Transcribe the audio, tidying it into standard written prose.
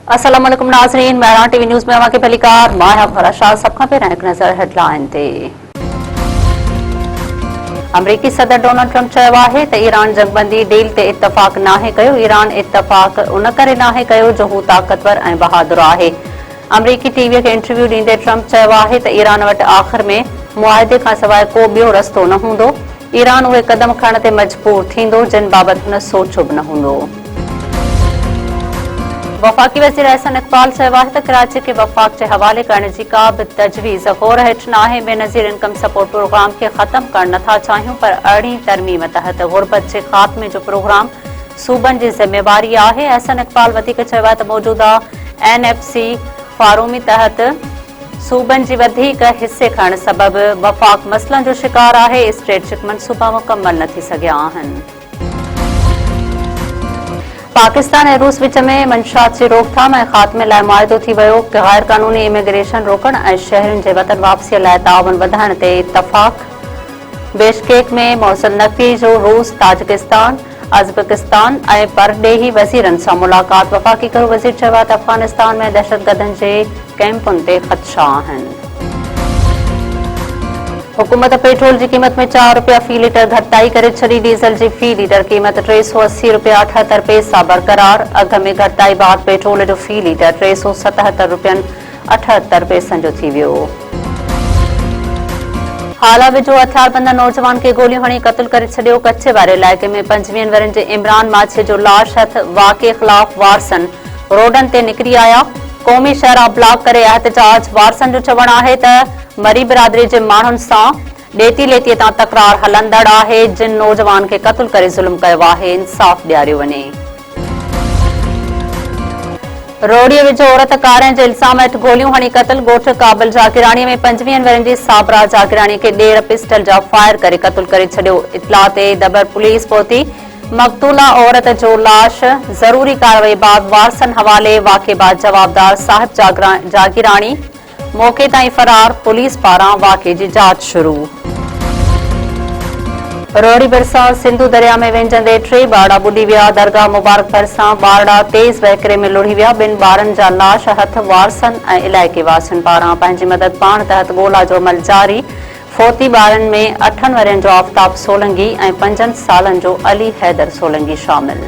अस्सलाम वालेकुम नाज़रीन, महरान टीवी न्यूज़ में अवां पहली कार मां भरा शाह सब खां पहिरियों हिकु नज़र हेडलाइन ते। अमरीकी सदर डोनाल्ड ट्रंप चयो आहे त ईरान जंगबंदी डील ते इत्तफ़ाक़ नाहे कयो। ईरान इत्तफ़ाक़ उन करे नाहे कयो जो हू ताक़तवर ऐं बहादुर आहे। अमरीकी टीवीअ खे इंटरव्यू ॾींदे ट्रंप चयो आहे त ईरान वटि आख़िर में मुआहिदे खां सवाइ को ॿियो रस्तो न हूंदो। ईरान उहे क़दम खणण ते मजबूर थींदो जिन बाबति हुन सोचियो बि न हूंदो। वफ़ाक़ी वज़ीर अहसन इक़बाल चयो आहे त कराची खे वफ़ाक़ जे हवाले करण जी का बि तजवीज़ गौर हेठि न आहे। बेनज़ीर इनकम सपोर्ट प्रोग्राम खे ख़त्म करणु नथा चाहियूं, पर अरिड़हीं तरमीम तहत ग़ुर्बत जे ख़ात्मे जो प्रोग्राम सूबनि जी ज़िम्मेवारी आहे। अहसन इक़बाल वधीक चयो आहे त मौजूदा NFC फारूमी तहत सूबनि जी वधीक हिसे खणण सबबि वफ़ाक़ मसइलनि जो शिकार आहे। स्ट्रेटजिक मनसूबा मुकमल न थी सघिया आहिनि। पाकिस्तान ऐं रूस विच में मंशात जी रोकथाम ऐं ख़ात्मे लाइ मुआहिदो थी वियो। गैर क़ानूनी इमिग्रेशन रोकण ऐं शहरियुनि जे वतन वापसीअ लाइ ताउन वधाइण ते इत्तफ़ाक़। बेशकेक में मौसल नक़वी जो रूस, ताजिकिस्तान, अज़बकिस्तान ऐं परॾेही वज़ीरनि सां मुलाक़ात। वफ़ाक़ी घरू वज़ीर चयो आहे त अफ़गानिस्तान में दहशतगर्दनि जे कैंपुनि ते ख़दशा आहिनि। हुकूमत पेट्रोल जी क़ीमत में 4 रुपया फ़ी लीटर घटिताई करे छॾी। डीज़ल जी फ़ी लीटर क़ीमत 380 रुपया 78 पैसा बरक़रार। अघ में घटिताई बाद पेट्रोल जो फ़ी लीटर 377 रुपयनि 78 पैसनि जो थी वियो। हाला वेझो हथियारबंद नौजवान खे गोलियूं हणी क़त्ल करे छॾियो। कच्छ वारे इलाइक़े में 25 वरनि जे इमरान माछे जो लाश हथ वाक़े ख़िलाफ़ वारसन रोडनि ते निकिरी आया। क़ौमी शहरा ब्लॉक करे एहतजाज। वारसन जो चवणु आहे त मरी बिरादरी जे माण्हुनि सां ॾेती लेतीअ तां तकरार हलंदड़ आहे। जिन नौजवान खे क़त्ल करे ज़ुल्म कयो आहे, इंसाफ़ ॾियारियो वञे। रोड़ीअ वेझो औरत कारियं जे इल्ज़ाम हेठि गोलियूं हणी क़त्ल। ॻोठ काबल जागिराणीअ में 25 वरनि जी साबरा जागिराणी खे ॾेर पिस्टल जा फायर करे क़त्ल करे छॾियो। इतला ते दबर पुलिस पहुती। मक़तूला औरत जो लाश ज़रूरी कार्रवाई बाद वारसन हवाले। वाक़े बाद जवाबदार साहिब जागिराणी मौक़े ताईं फरार। पुलिस पारां वाक़े जी जांच शुरू। रोहड़ी भरिसां सिंधु दरिया में वेंजंदे 3 ॿारड़ा ॿुॾी विया। दरगाह मुबारक भरिसां ॿारड़ा तेज़ वहिकिरे में लुढ़ी विया। ॿिनि ॿारनि जा लाश हथ वारसन ऐं इलाइक़े वासियुनि पारां पंहिंजी मदद पाण तहत ॻोल्हा जो अमल जारी। फोती ॿारनि में 8 वरनि जो आफ़ताब सोलंगी ऐं 5 सालनि जो अली हैदर सोलंगी शामिल।